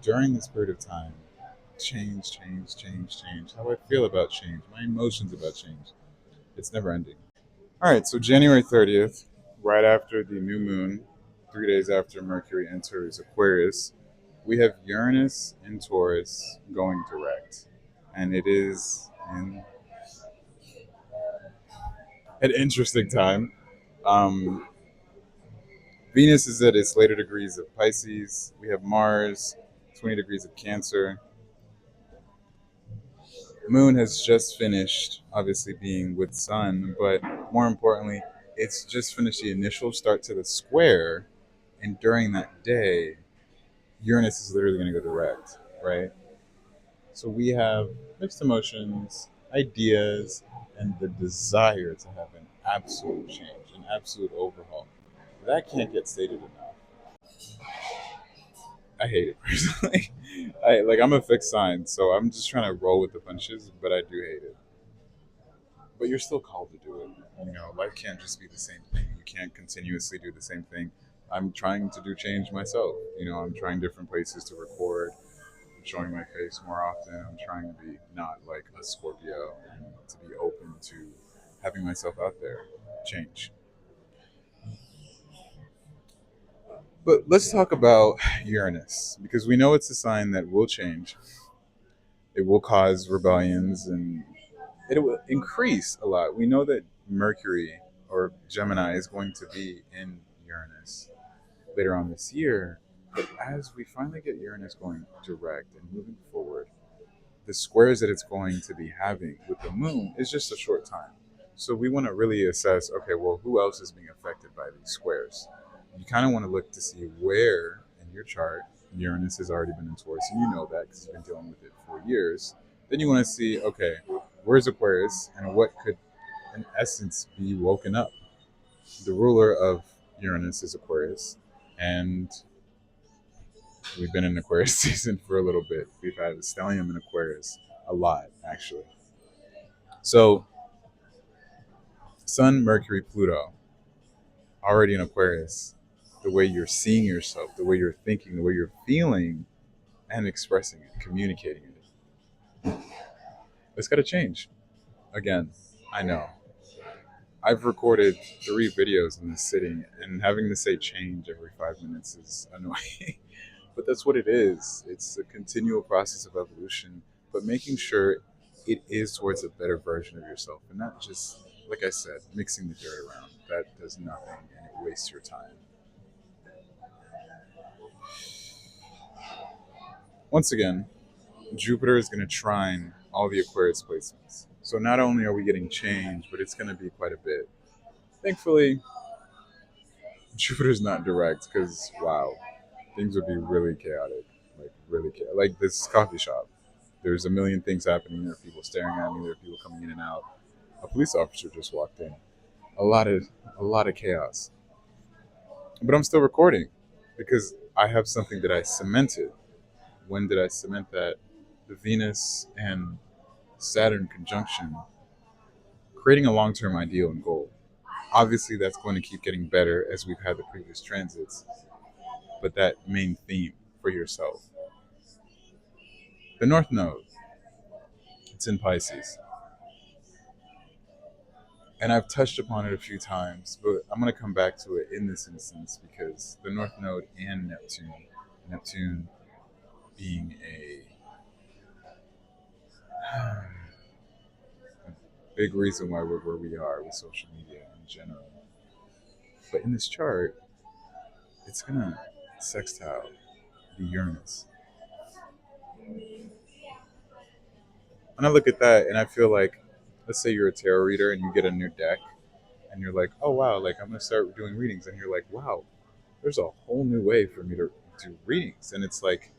during this period of time, change, how I feel about change, my emotions about change, it's never ending. All right, so January 30th, right after the new moon, 3 days after Mercury enters Aquarius, we have Uranus in Taurus going direct. And it is an interesting time. Um, Venus is at its later degrees of Pisces. We have Mars, 20 degrees of Cancer. Moon has just finished, obviously, being with Sun, but more importantly, it's just finished the initial start to the square. And during that day, Uranus is literally going to go direct, right? So we have mixed emotions, ideas, and the desire to have an absolute change, an absolute overhaul. That can't get stated enough. I hate it personally. I'm a fixed sign, so I'm just trying to roll with the punches, but I do hate it. But you're still called to do it. Life can't just be the same thing. You can't continuously do the same thing. I'm trying to do change myself. I'm trying different places to record. I'm showing my face more often. I'm trying to be not like a Scorpio and to be open to having myself out there. Change. But let's talk about Uranus because we know it's a sign that will change. It will cause rebellions and it will increase a lot. We know that Mercury or Gemini is going to be in Uranus later on this year. But as we finally get Uranus going direct and moving forward, the squares that it's going to be having with the moon is just a short time. So we want to really assess, okay, well, who else is being affected by these squares? You kind of want to look to see where in your chart Uranus has already been in Taurus, and you know that because you've been dealing with it for years. Then you want to see, okay, where's Aquarius and what could, in essence, be woken up? The ruler of Uranus is Aquarius, and we've been in Aquarius season for a little bit. We've had a stellium in Aquarius a lot, actually. So, Sun, Mercury, Pluto, already in Aquarius, the way you're seeing yourself, the way you're thinking, the way you're feeling, and expressing it, communicating it. It's got to change. Again, I know. I've recorded 3 videos in this sitting, and having to say change every 5 minutes is annoying. But that's what it is. It's a continual process of evolution, but making sure it is towards a better version of yourself and not just, like I said, mixing the dirt around. That does nothing and it wastes your time. Once again, Jupiter is going to trine all the Aquarius placements. So not only are we getting change, but it's going to be quite a bit. Thankfully, Jupiter's not direct because, wow, things would be really chaotic. Like, really chaotic. Like this coffee shop. There's a million things happening. There are people staring at me. There are people coming in and out. A police officer just walked in. A lot of chaos. But I'm still recording because I have something that I cemented. When did I cement that? The Venus and Saturn conjunction, creating a long-term ideal and goal. Obviously, that's going to keep getting better as we've had the previous transits. But that main theme for yourself, the North Node, it's in Pisces. And I've touched upon it a few times, but I'm going to come back to it in this instance because the North Node and Neptune being a big reason why we're where we are with social media in general. But in this chart, it's going to sextile the Uranus. And I look at that and I feel like, let's say you're a tarot reader and you get a new deck and you're like, oh wow, like I'm going to start doing readings. And you're like, wow, there's a whole new way for me to do readings. And it's like,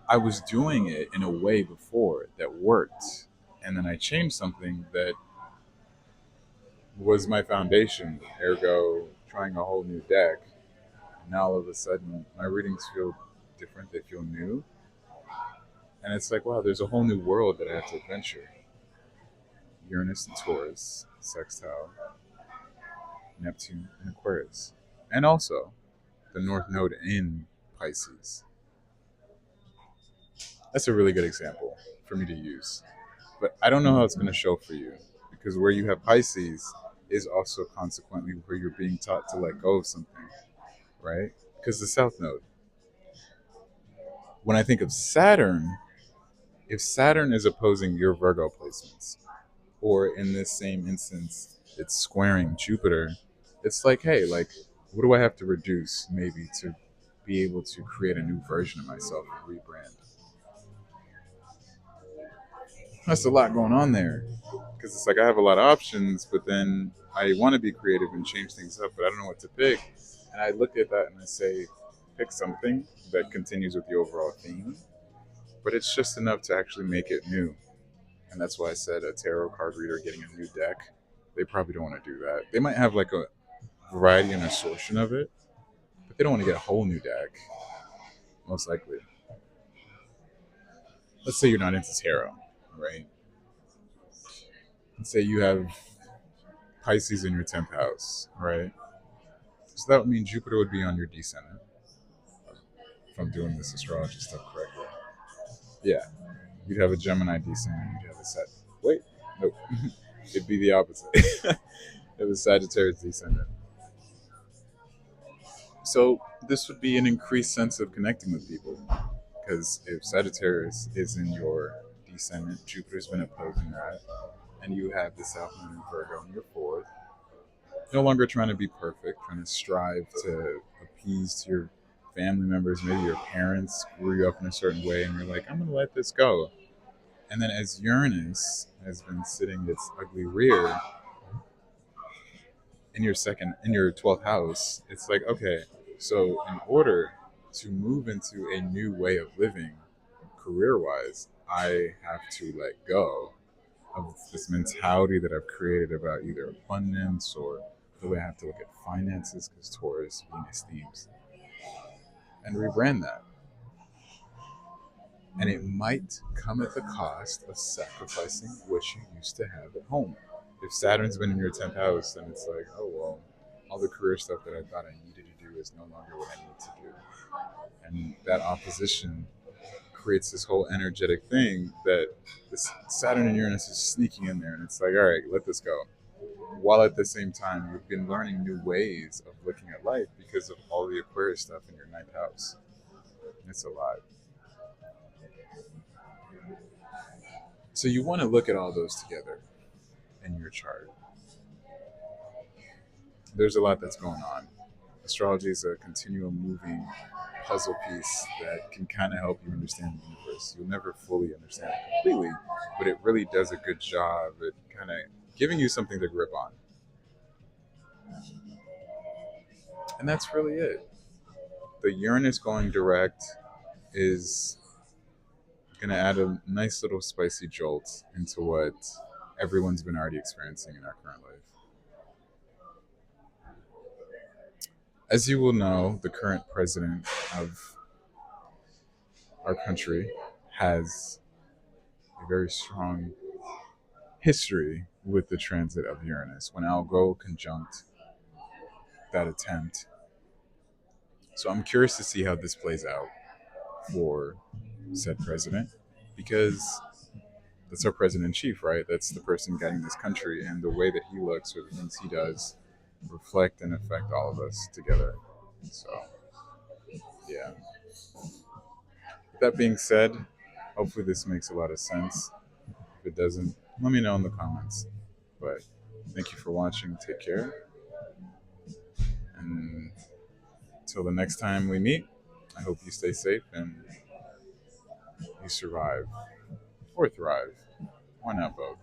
I was doing it in a way before that worked, and then I changed something that was my foundation. Ergo, trying a whole new deck. And now all of a sudden, my readings feel different. They feel new, and it's like, wow, there's a whole new world that I have to adventure. Uranus and Taurus, sextile, Neptune and Aquarius, and also the North Node in Pisces. That's a really good example for me to use. But I don't know how it's going to show for you because where you have Pisces is also consequently where you're being taught to let go of something, right? Because the South Node. When I think of Saturn, if Saturn is opposing your Virgo placements, or in this same instance, it's squaring Jupiter, it's like, hey, like, what do I have to reduce maybe to be able to create a new version of myself and rebrand? That's a lot going on there because it's like I have a lot of options, but then I want to be creative and change things up, but I don't know what to pick. And I look at that and I say, pick something that continues with the overall theme, but it's just enough to actually make it new. And that's why I said a tarot card reader getting a new deck, they probably don't want to do that. They might have like a variety and assortment of it, but they don't want to get a whole new deck, most likely. Let's say you're not into tarot, right? Let's say you have Pisces in your 10th house, right? So that would mean Jupiter would be on your descendant, if I'm doing this astrology stuff correctly. Yeah, you'd have a Gemini descendant, you'd have a Sag. Wait, nope. It'd be the opposite. It was Sagittarius descendant. So this would be an increased sense of connecting with people. Because if Sagittarius is in your descendant, Jupiter's been opposing that, and you have the South Node in Virgo in your fourth, no longer trying to be perfect, trying to strive to appease to your family members, maybe your parents grew you up in a certain way, and you're like, I'm gonna let this go. And then as Uranus has been sitting its ugly rear in your 12th house, it's like, okay, so in order to move into a new way of living career wise, I have to let go of this mentality that I've created about either abundance or the way I have to look at finances because Taurus, Venus themes, and rebrand that. And it might come at the cost of sacrificing what you used to have at home. If Saturn's been in your 10th house, then it's like, oh, well, all the career stuff that I thought I needed to do is no longer what I need to do. And that opposition creates this whole energetic thing that this Saturn and Uranus is sneaking in there. And it's like, all right, let this go. While at the same time, you've been learning new ways of looking at life because of all the Aquarius stuff in your ninth house. It's a lot. So you want to look at all those together in your chart. There's a lot that's going on. Astrology is a continual moving puzzle piece that can kind of help you understand the universe. You'll never fully understand it completely, but it really does a good job at kind of giving you something to grip on. And that's really it. The Uranus going direct is going to add a nice little spicy jolt into what everyone's been already experiencing in our current life. As you will know, the current president of our country has a very strong history with the transit of Uranus when I'll go conjunct that attempt. So I'm curious to see how this plays out for said president because that's our president in chief, right? That's the person guiding this country, and the way that he looks or the things he does reflect and affect all of us together. So, yeah. With that being said, hopefully this makes a lot of sense. If it doesn't, let me know in the comments. But thank you for watching. Take care. And until the next time we meet, I hope you stay safe and you survive or thrive. Why not both?